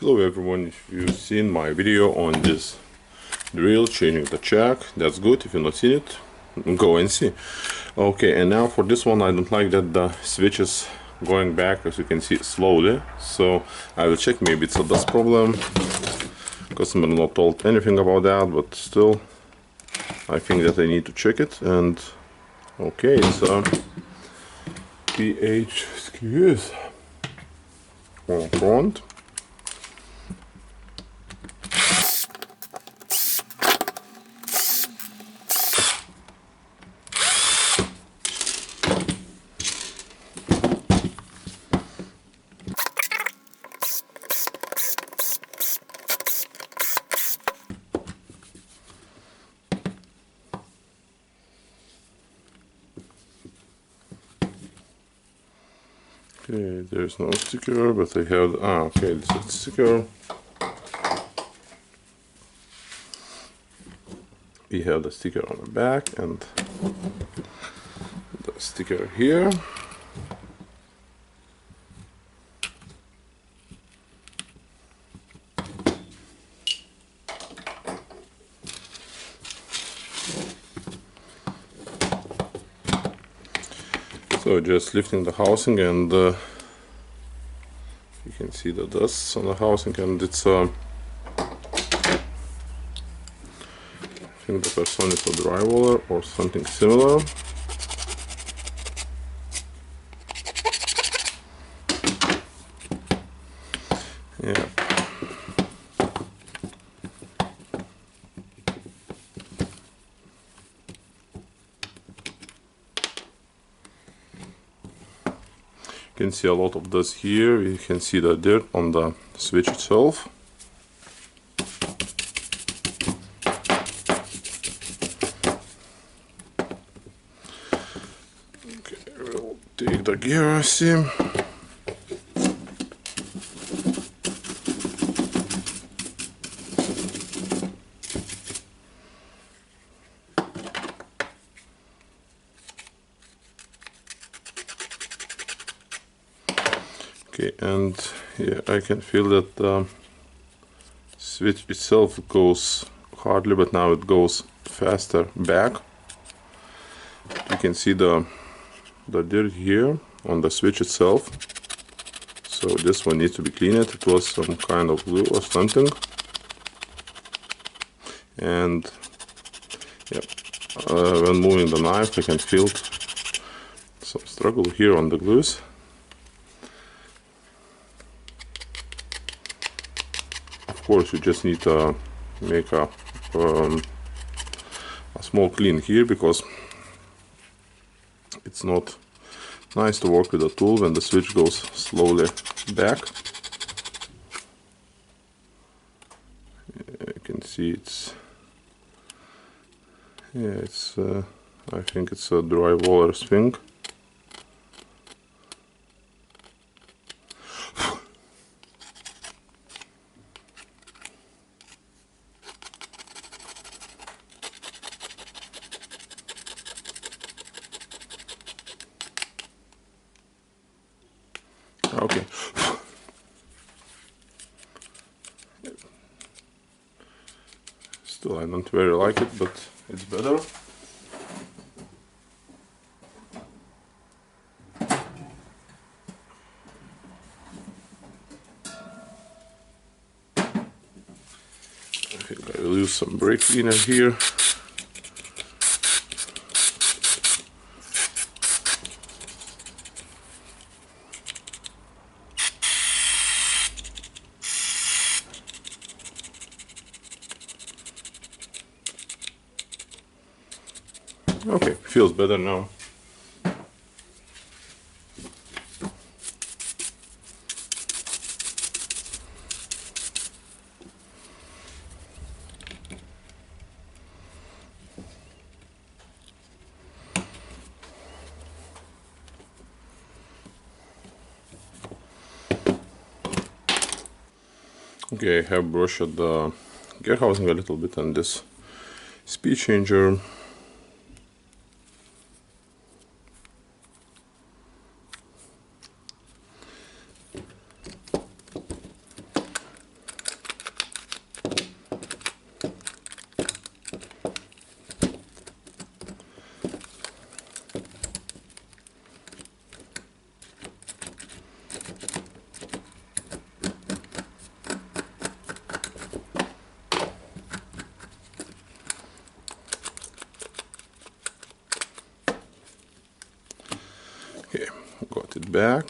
Hello everyone, if you've seen my video on this drill changing the jack, that's good. If you've not seen it, go and see. Okay, and now for this one, I don't like that the switch is going back, as you can see, slowly. So I will check, maybe it's a dust problem. Customer not told anything about that, but still I think that I need to check it. And okay, it's a pH screws on front. Okay, there's no sticker, but I have, okay, this is the sticker. We have the sticker on the back and the sticker here. So just lifting the housing, and you can see the dust on the housing, and it's I think the person is a drywall or something similar. Yeah. You can see a lot of dust here. You can see the dirt on the switch itself. Okay, we'll take the gear sim. Okay, and yeah, I can feel that the switch itself goes hardly, but now it goes faster back. You can see the dirt here on the switch itself. So this one needs to be cleaned. It was some kind of glue or something. And yeah, when moving the knife, I can feel some struggle here on the glues. Of course, you just need to make a small clean here, because it's not nice to work with a tool when the switch goes slowly back. You can see it's, yeah, it's I think it's a drywaller's thing. Okay. Still, I don't very like it, but it's better. I think I will use some brake cleaner here. Okay, feels better now. Okay, I have brushed the gear housing a little bit on this speed changer. back,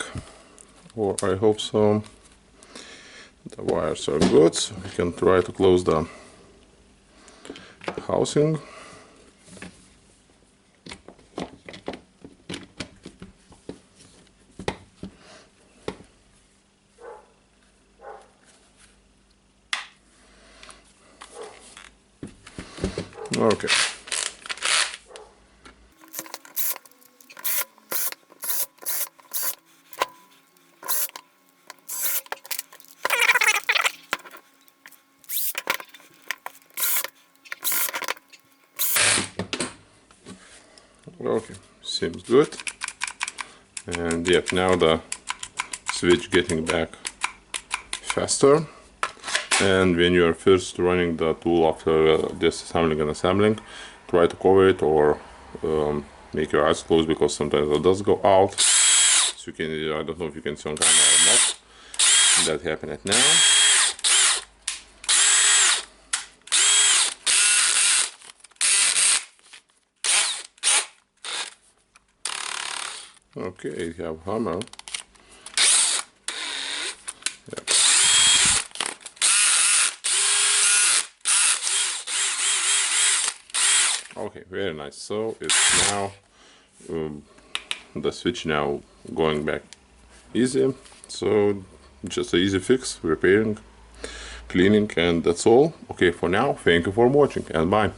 or I hope so. The wires are good, so we can try to close the housing. Okay. Okay, seems good. And yep, now the switch getting back faster. And when you are first running the tool after disassembling and assembling, try to cover it or make your eyes closed, because sometimes it does go out. So you can, I don't know if you can see on camera or not. That happened at now. Okay, you have hammer. Yep. Okay, very nice. So it's now the switch now going back easy. So just an easy fix, repairing, cleaning, and that's all. Okay, for now, thank you for watching and bye.